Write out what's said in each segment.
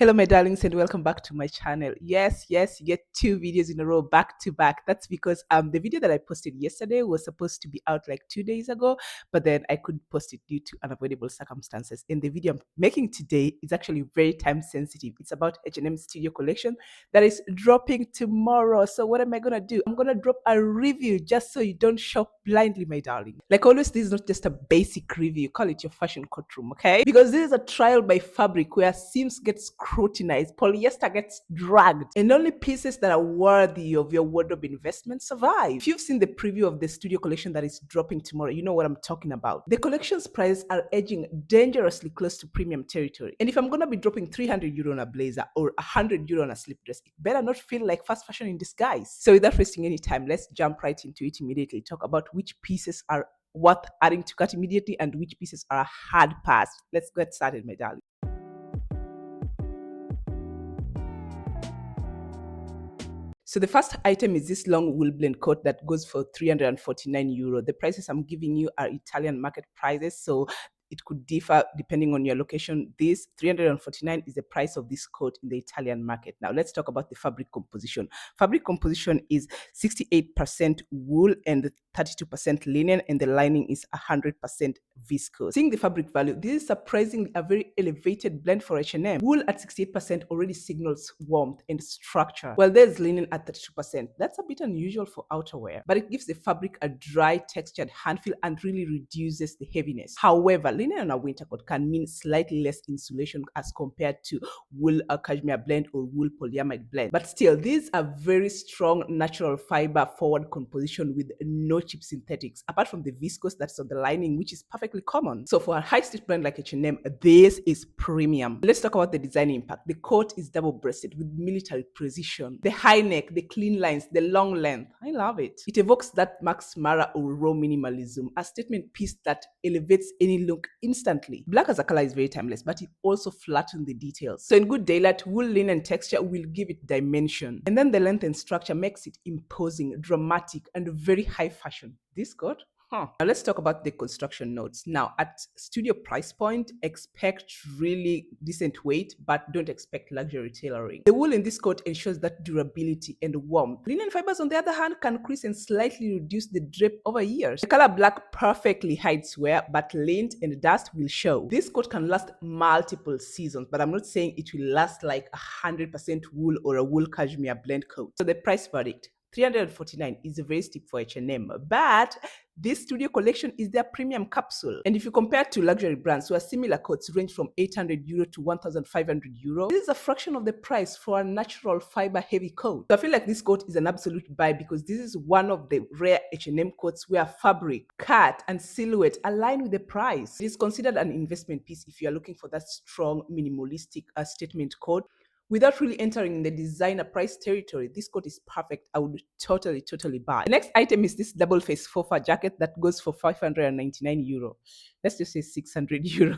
Hello, my darlings, and welcome back to my channel. Yes, you get two videos in a row back to back. That's because the video that I posted yesterday was supposed to be out like 2 days ago, but then I couldn't post it due to unavoidable circumstances. And the video I'm making today is actually very time sensitive. It's about H&M Studio collection that is dropping tomorrow. So what am I gonna do? I'm gonna drop a review just so you don't shop blindly, my darling. Like always, this is not just a basic review. Call it your fashion courtroom, okay? Because this is a trial by fabric where seams get scrutinized, polyester gets dragged, and only pieces that are worthy of your wardrobe investment survive. If you've seen the preview of the studio collection that is dropping tomorrow, you know what I'm talking about. The collection's prices are edging dangerously close to premium territory. And if I'm gonna be dropping 300 euro on a blazer or 100 euro on a slip dress, it better not feel like fast fashion in disguise. So without wasting any time, let's jump right into it immediately. Talk about which pieces are worth adding to cart immediately and which pieces are a hard pass. Let's get started, my darling. So the first item is this long wool blend coat that goes for 349 euro. The prices I'm giving you are Italian market prices, so it could differ depending on your location. This 349 is the price of this coat in the Italian market. Now let's talk about the fabric composition. Fabric composition is 68% wool and 32% linen, and the lining is 100% viscose. Seeing the fabric value, this is surprisingly a very elevated blend for H&M. Wool at 68% already signals warmth and structure, while there's linen at 32%. That's a bit unusual for outerwear, but it gives the fabric a dry, textured hand feel and really reduces the heaviness. However, linen on a winter coat can mean slightly less insulation as compared to wool cashmere blend or wool polyamide blend. But still, these are very strong natural fiber forward composition with no cheap synthetics, apart from the viscose that's on the lining, which is perfectly common. So for a high-street brand like H&M, this is premium. Let's talk about the design impact. The coat is double-breasted with military precision. The high neck, the clean lines, the long length. I love it. It evokes that Max Mara or raw minimalism, a statement piece that elevates any look instantly. Black as a color is very timeless, but it also flattens the details. So in good daylight, wool, linen texture will give it dimension. And then the length and structure makes it imposing, dramatic, and very high fashion. This coat? Now let's talk about the construction notes. Now at studio price point, expect really decent weight, but don't expect luxury tailoring. The wool in this coat ensures that durability and warmth. Linen fibers, on the other hand, can crease and slightly reduce the drape over years. The color black perfectly hides wear, but lint and dust will show. This coat can last multiple seasons, but I'm not saying it will last like 100% wool or a wool cashmere blend coat. So the price verdict: 349 is very steep for H&M, but this studio collection is their premium capsule. And if you compare to luxury brands where similar coats range from 800 euro to 1,500 euro, this is a fraction of the price for a natural fiber heavy coat. So I feel like this coat is an absolute buy because this is one of the rare H&M coats where fabric, cut, and silhouette align with the price. It is considered an investment piece if you are looking for that strong, minimalistic statement coat. Without really entering in the designer price territory, this coat is perfect. I would totally buy. The next item is this double face faux fur jacket that goes for 599 euro. Let's just say 600 euro.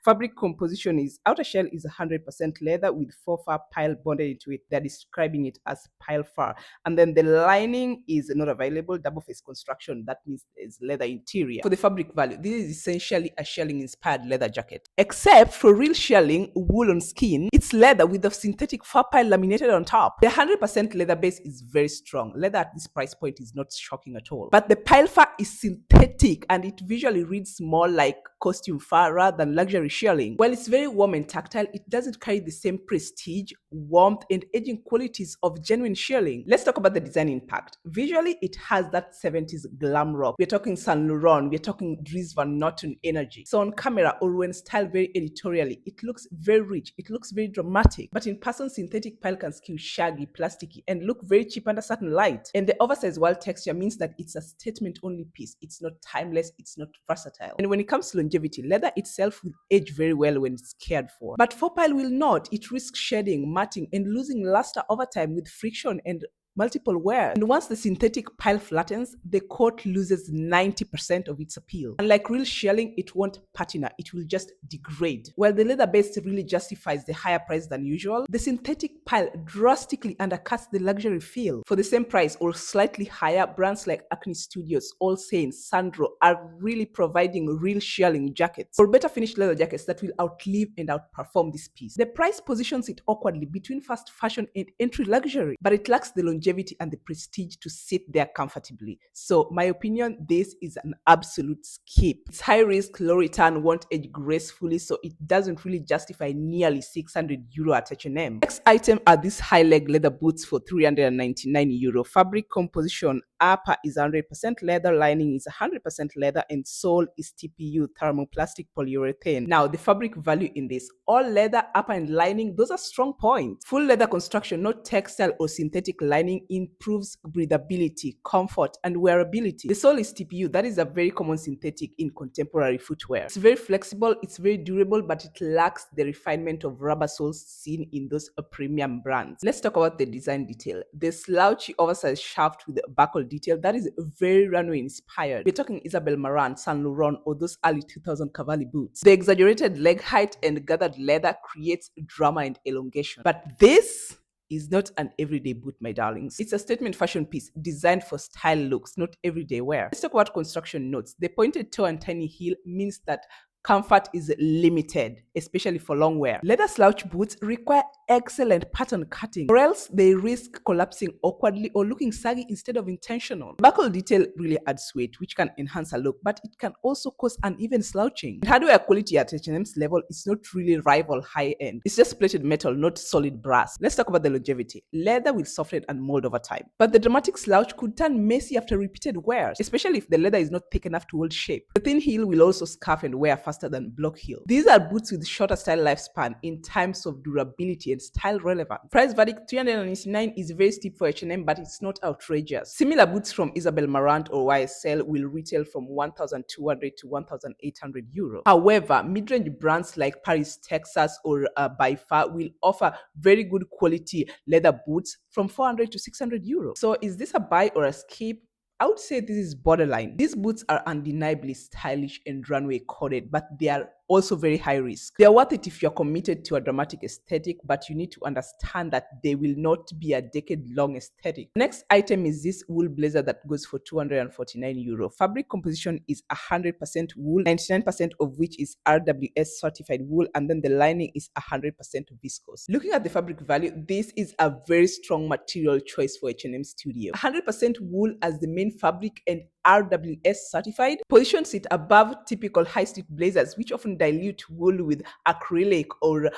Fabric composition is outer shell is 100% leather with faux fur pile bonded into it. They're describing it as pile fur. And then the lining is not available. Double face construction. That means there's leather interior. For the fabric value, this is essentially a shelling inspired leather jacket. Except for real shelling, wool on skin, it's leather with the synthetic fur pile laminated on top. The 100% leather base is very strong. Leather at this price point is not shocking at all. But the pile fur is synthetic and it visually reads more like costume fur rather than luxury shelling. While it's very warm and tactile, it doesn't carry the same prestige, warmth, and edging qualities of genuine shelling. Let's talk about the design impact. Visually, it has that 70s glam rock. We're talking Saint Laurent, we're talking Dries Van Noten energy. So on camera or when styled very editorially, it looks very rich, it looks very dramatic. But in person, synthetic pile can skew shaggy, plasticky, and look very cheap under certain light. And the oversized wall texture means that it's a statement-only piece. It's not timeless, it's not versatile. And when it comes to longevity, leather itself will age very well when it's cared for. But faux pile will not. It risks shedding, matting, and losing luster over time with friction and multiple wears. And once the synthetic pile flattens, the coat loses 90% of its appeal. Unlike real shearling, it won't patina, it will just degrade. While the leather-based really justifies the higher price than usual, the synthetic pile drastically undercuts the luxury feel. For the same price or slightly higher, brands like H&M Studios, All Saints, Sandro are really providing real shearling jackets or better finished leather jackets that will outlive and outperform this piece. The price positions it awkwardly between fast fashion and entry luxury, but it lacks the longevity and the prestige to sit there comfortably. So my opinion, this is an absolute skip. It's high risk, low return, won't age gracefully, so it doesn't really justify nearly €600 at H&M. Next item are these high leg leather boots for €399. Fabric composition: upper is 100% leather, lining is 100% leather, and sole is TPU, thermoplastic polyurethane. Now, the fabric value in this: all leather, upper and lining, those are strong points. Full leather construction, not textile or synthetic lining, improves breathability, comfort, and wearability. The sole is TPU, that is a very common synthetic in contemporary footwear. It's very flexible, it's very durable, but it lacks the refinement of rubber soles seen in those premium brands. Let's talk about the design detail. The slouchy oversized shaft with the buckle detail, that is very runway inspired. We're talking Isabel Marant, Saint Laurent, or those early 2000 Cavalli boots. The exaggerated leg height and gathered leather creates drama and elongation. But this is not an everyday boot, my darlings. It's a statement fashion piece designed for style looks, not everyday wear. Let's talk about construction notes. The pointed toe and tiny heel means that comfort is limited, especially for long wear. Leather slouch boots require excellent pattern cutting, or else they risk collapsing awkwardly or looking saggy instead of intentional. Buckle detail really adds weight, which can enhance a look, but it can also cause uneven slouching. Hardware quality at H&M's level is not really rival high-end. It's just plated metal, not solid brass. Let's talk about the longevity. Leather will soften and mold over time, but the dramatic slouch could turn messy after repeated wears, especially if the leather is not thick enough to hold shape. The thin heel will also scuff and wear faster than block heel. These are boots with shorter style lifespan in terms of durability and style relevance. Price verdict: $399 is very steep for H&M, but it's not outrageous. Similar boots from Isabel Marant or YSL will retail from €1,200 to €1,800. However, mid-range brands like Paris, Texas, or By Far will offer very good quality leather boots from €400 to €600. So is this a buy or a skip? I would say this is borderline. These boots are undeniably stylish and runway coded, but they are also very high risk. They are worth it if you're committed to a dramatic aesthetic, but you need to understand that they will not be a decade-long aesthetic. The next item is this wool blazer that goes for €249. Fabric composition is 100% wool, 99% of which is RWS certified wool, and then the lining is 100% viscose. Looking at the fabric value, this is a very strong material choice for H&M Studio. 100% wool as the main fabric and RWS certified positions it above typical high street blazers, which often dilute wool with acrylic or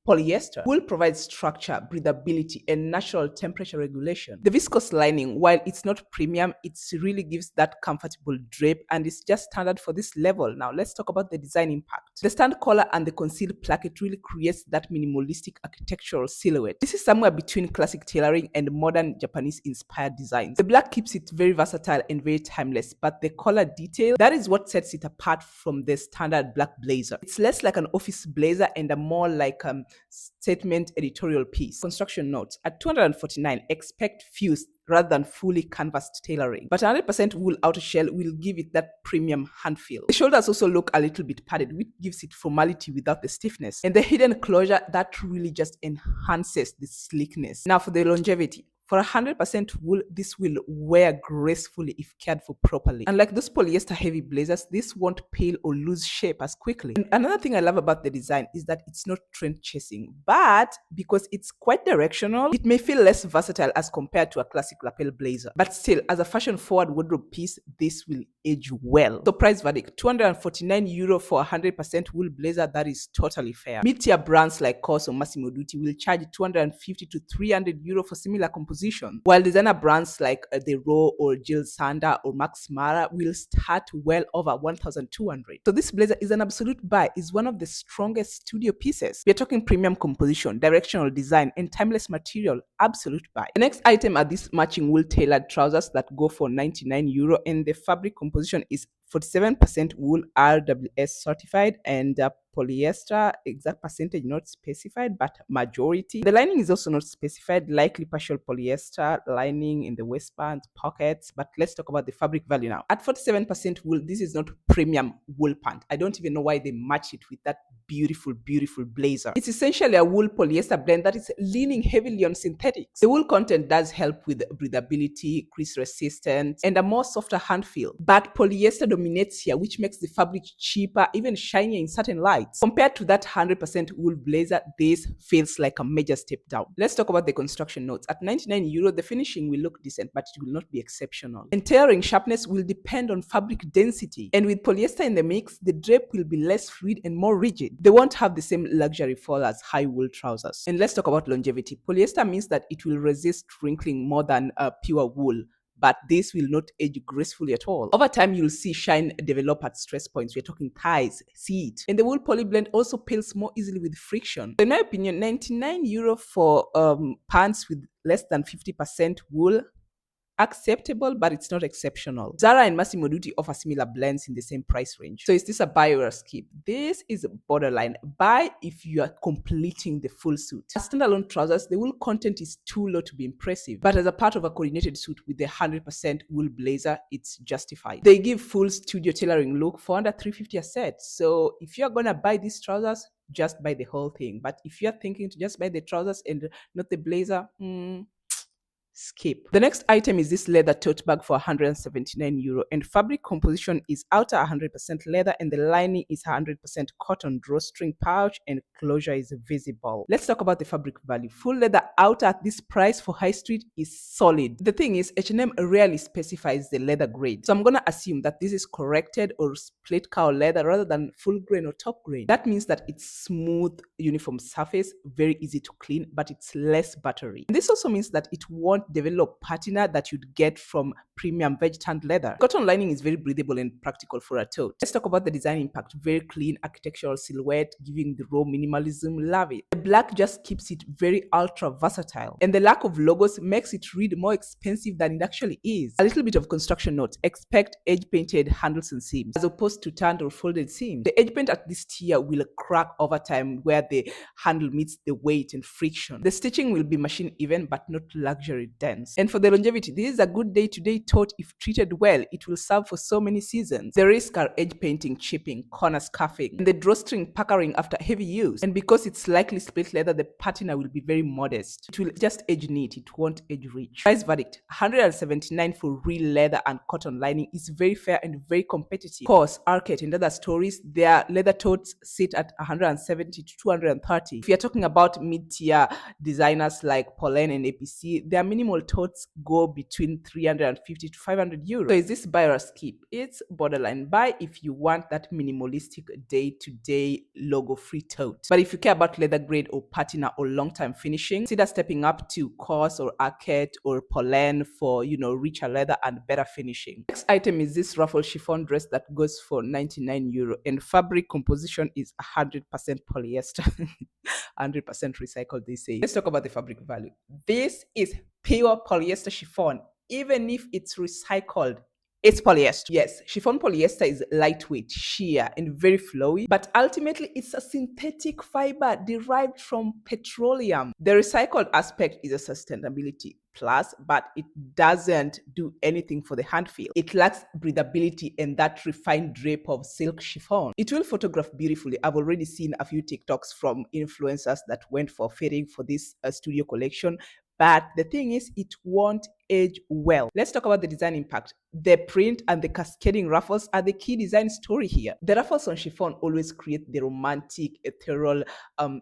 polyester. Wool provides structure, breathability, and natural temperature regulation. The viscose lining, while it's not premium, it really gives that comfortable drape, and it's just standard for this level. Now let's talk about the design impact. The stand collar and the concealed placket really creates that minimalistic architectural silhouette. This is somewhere between classic tailoring and modern Japanese inspired designs. The black keeps it very versatile and very timeless, but the collar detail, that is what sets it apart from the standard black blazer. It's less like an office blazer and a more like statement editorial piece. Construction notes: at $249, expect fused rather than fully canvassed tailoring, but 100% wool outer shell will give it that premium hand feel. The shoulders also look a little bit padded, which gives it formality without the stiffness, and the hidden closure, that really just enhances the sleekness. Now for the longevity. For 100% wool, this will wear gracefully if cared for properly. Unlike those polyester heavy blazers, this won't pale or lose shape as quickly. And another thing I love about the design is that it's not trend chasing, but because it's quite directional, it may feel less versatile as compared to a classic lapel blazer. But still, as a fashion forward wardrobe piece, this will age well. So price verdict: €249 for 100% wool blazer. That is totally fair. Mid-tier brands like COS or Massimo Dutti will charge €250 to €300 for similar composition, while designer brands like The Row or Jill Sander or Max Mara will start well over $1,200. So this blazer is an absolute buy. It's one of the strongest studio pieces. We're talking premium composition, directional design, and timeless material. Absolute buy. The next item are these matching wool tailored trousers that go for €99, and the fabric composition is 47% wool, RWS certified, and polyester, exact percentage not specified, but majority. The lining is also not specified, likely partial polyester lining in the waistband, pockets. But let's talk about the fabric value now. At 47% wool, this is not premium wool pant. I don't even know why they match it with that beautiful, beautiful blazer. It's essentially a wool polyester blend that is leaning heavily on synthetics. The wool content does help with breathability, crease resistance, and a more softer hand feel. But polyester dominates here, which makes the fabric cheaper, even shinier in certain lights. Compared to that 100% wool blazer, this feels like a major step down. Let's talk about the construction notes. At 99 euro, the finishing will look decent, but it will not be exceptional. And tailoring sharpness will depend on fabric density. And with polyester in the mix, the drape will be less fluid and more rigid. They won't have the same luxury fall as high wool trousers. And let's talk about longevity. Polyester means that it will resist wrinkling more than pure wool, but this will not age gracefully at all. Over time, you'll see shine develop at stress points. We're talking thighs, seat. And the wool poly blend also peels more easily with friction. In my opinion, 99 euro for pants with less than 50% wool, acceptable, but it's not exceptional. Zara and Massimo Dutti offer similar blends in the same price range. So is this a buy or a skip? This is borderline. Buy if you are completing the full suit. As standalone trousers, the wool content is too low to be impressive, but as a part of a coordinated suit with the 100% wool blazer, it's justified. They give full studio tailoring look for under 350 a set. So if you're gonna buy these trousers, just buy the whole thing. But if you're thinking to just buy the trousers and not the blazer, skip. The next item is this leather tote bag for 179 euro, and fabric composition is outer 100% leather and the lining is 100% cotton, drawstring pouch, and closure is visible. Let's talk about the fabric value. Full leather outer at this price for high street is solid. The thing is, H&M rarely specifies the leather grade, so I'm gonna assume that this is corrected or split cow leather rather than full grain or top grain. That means that it's smooth, uniform surface, very easy to clean, but it's less buttery. And this also means that it won't develop patina that you'd get from premium veg tanned leather. Cotton lining is very breathable and practical for a tote. Let's talk about the design impact. Very clean architectural silhouette, giving the raw minimalism. Love it. The black just keeps it very ultra versatile, and the lack of logos makes it read more expensive than it actually is. A little bit of construction notes. Expect edge painted handles and seams as opposed to tanned or folded seams. The edge paint at this tier will crack over time where the handle meets the weight and friction. The stitching will be machine even but not luxury dense. And for the longevity, this is a good day-to-day tote. If treated well, it will serve for so many seasons. The risks are edge painting, chipping, corner scuffing, and the drawstring puckering after heavy use. And because it's likely split leather, the patina will be very modest. It will just edge neat, it won't edge rich. Price verdict, 179 for real leather and cotton lining is very fair and very competitive. Of course, Arcade and other stories, their leather totes sit at 170 to 230. If you're talking about mid-tier designers like Pauline and APC, their minimal totes go between 350 to 500 euros. So is this buy or skip? It's borderline buy if you want that minimalistic day-to-day logo-free tote. But if you care about leather grade or patina or long-time finishing, consider stepping up to Cos or Arcade or Pauline for, richer leather and better finishing. Next item is this Ruffle chiffon dress that goes for 99 euro, and fabric composition is 100% polyester. 100% recycled, they say. Let's talk about the fabric value. This is pure polyester chiffon. Even if it's recycled, it's polyester. Yes, chiffon polyester is lightweight, sheer, and very flowy, but ultimately it's a synthetic fiber derived from petroleum. The recycled aspect is a sustainability plus, but it doesn't do anything for the hand feel. It lacks breathability and that refined drape of silk chiffon. It will photograph beautifully. I've already seen a few TikToks from influencers that went for fitting for this studio collection. But the thing is, it won't age well. Let's talk about the design impact. The print and the cascading ruffles are the key design story here. The ruffles on chiffon always create the romantic, ethereal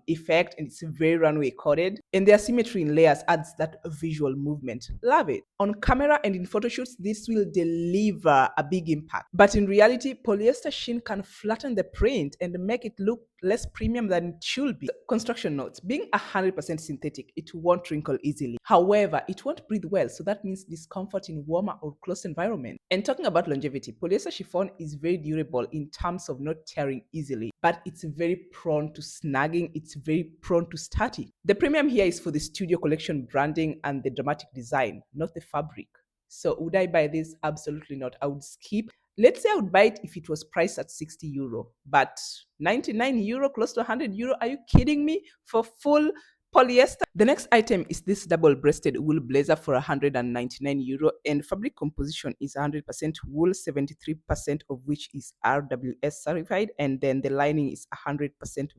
effect, and it's very runway coded. And the asymmetry in layers adds that visual movement. Love it. On camera and in photo shoots, this will deliver a big impact. But in reality, polyester sheen can flatten the print and make it look less premium than it should be. Construction notes. Being 100% synthetic, it won't wrinkle easily. However, it won't breathe well, so that means discomfort in warmer or close environment. And talking about longevity, polyester chiffon is very durable in terms of not tearing easily, but it's very prone to snagging, it's very prone to static. The premium here is for the studio collection branding and the dramatic design, not the fabric. So would I buy this? Absolutely not. I would skip. Let's say I would buy it if it was priced at 60 euro, but 99 euro, close to 100 euro. Are you kidding me? For full polyester. The next item is this double-breasted wool blazer for 199 euro, and fabric composition is 100% wool, 73% of which is RWS certified, and then the lining is 100%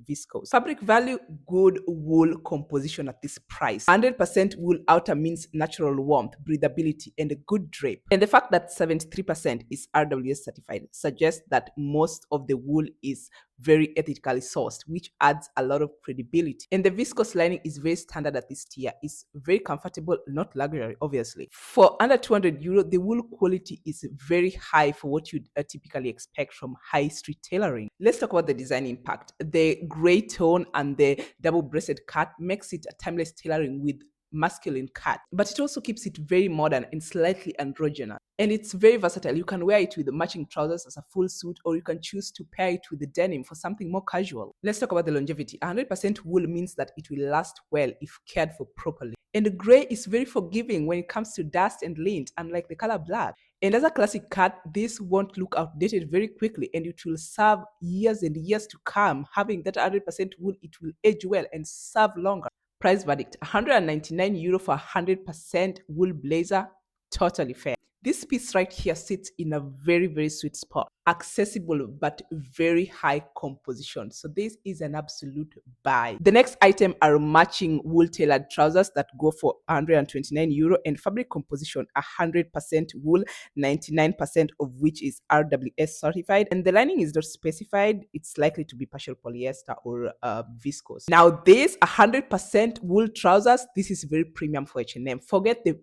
viscose. Fabric value, good wool composition at this price. 100% wool outer means natural warmth, breathability, and a good drape. And the fact that 73% is RWS certified suggests that most of the wool is very ethically sourced, which adds a lot of credibility. And the viscose lining is very standard at this tier. It's very comfortable, not luxury, obviously. For under 200 euro, the wool quality is very high for what you'd typically expect from high street tailoring. Let's talk about the design impact. The gray tone and the double-breasted cut makes it a timeless tailoring with masculine cut, but it also keeps it very modern and slightly androgynous. And it's very versatile. You can wear it with the matching trousers as a full suit, or you can choose to pair it with the denim for something more casual. Let's talk about the longevity. 100% wool means that it will last well if cared for properly. And the gray is very forgiving when it comes to dust and lint, unlike the color black. And as a classic cut, this won't look outdated very quickly, and it will serve years and years to come. Having that 100% wool, it will age well and serve longer. Price verdict, 199 euro for 100% wool blazer, totally fair. This piece right here sits in a very, very sweet spot. Accessible but very high composition. So this is an absolute buy. The next item are matching wool tailored trousers that go for 129 euro, and fabric composition 100% wool, 99% of which is RWS certified, and the lining is not specified. It's likely to be partial polyester or viscose. Now this 100% wool trousers, this is very premium for H&M. Forget the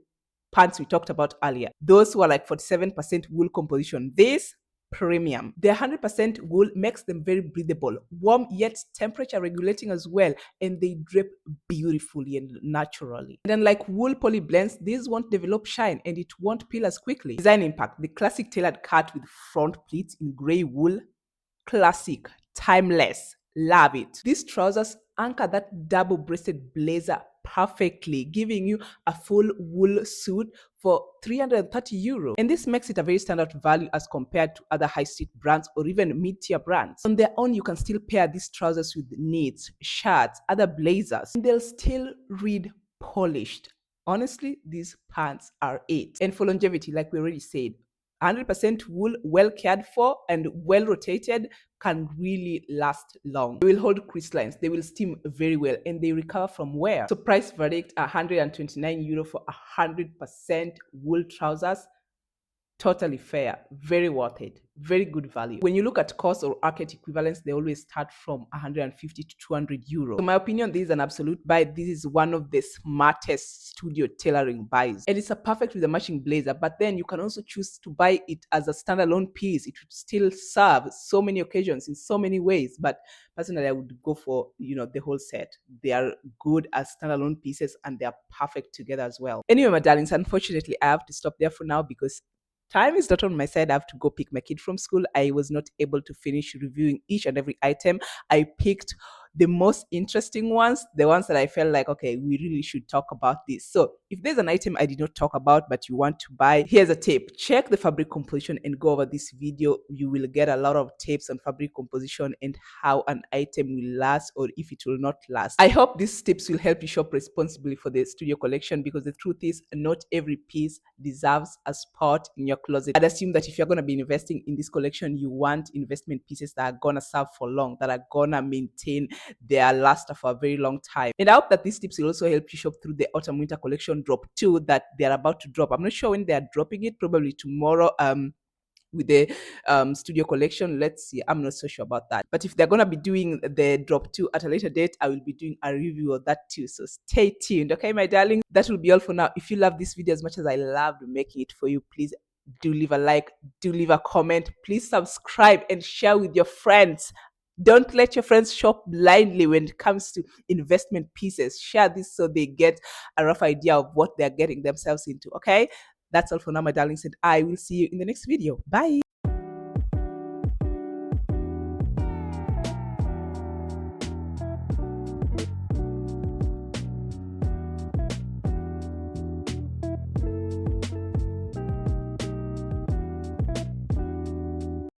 pants we talked about earlier. Those who are like 47% wool composition. This premium. The 100% wool makes them very breathable, warm yet temperature regulating as well, and they drape beautifully and naturally. And unlike wool poly blends, these won't develop shine and it won't peel as quickly. Design impact. The classic tailored cut with front pleats in gray wool. Classic, timeless, love it. These trousers anchor that double-breasted blazer perfectly, giving you a full wool suit for 330 euro. And this makes it a very standard value as compared to other high street brands or even mid-tier brands. On their own, you can still pair these trousers with knits, shirts, other blazers, and they'll still read polished. Honestly, these pants are it. And for longevity, like we already said, 100% wool, well cared for and well rotated, can really last long. They will hold creaselines, they will steam very well, and they recover from wear. So price verdict, 129 euro for 100% wool trousers. Totally fair, very worth it, very good value. When you look at cost or market equivalents, they always start from 150 to 200 euros. So in my opinion, this is an absolute buy. This is one of the smartest studio tailoring buys. And it's a perfect with a matching blazer, but then you can also choose to buy it as a standalone piece. It would still serve so many occasions in so many ways. But personally, I would go for, the whole set. They are good as standalone pieces and they are perfect together as well. Anyway, my darlings, unfortunately, I have to stop there for now because time is not on my side. I have to go pick my kid from school. I was not able to finish reviewing each and every item. I picked the most interesting ones, the ones that I felt like, okay, we really should talk about this. So if there's an item I did not talk about but you want to buy, here's a tip. Check the fabric composition and go over this video. You will get a lot of tips on fabric composition and how an item will last or if it will not last. I hope these tips will help you shop responsibly for the studio collection, because the truth is not every piece deserves a spot in your closet. I'd assume that if you're going to be investing in this collection, you want investment pieces that are going to serve for long, that are going to maintain their last for a very long time. And I hope that these tips will also help you shop through the autumn winter collection drop 2 that they're about to drop. I'm not sure when they're dropping it, probably tomorrow with the studio collection. Let's see, I'm not so sure about that, but if they're gonna be doing the drop 2 at a later date, I will be doing a review of that too, so stay tuned. Okay, my darling, that will be all for now. If you love this video as much as I loved making it for you, please do leave a like, do leave a comment, please subscribe and share with your friends. Don't let your friends shop blindly when it comes to investment pieces. Share this so they get a rough idea of what they're getting themselves into. Okay, that's all for now, my darlings, and I will see you in the next video. Bye.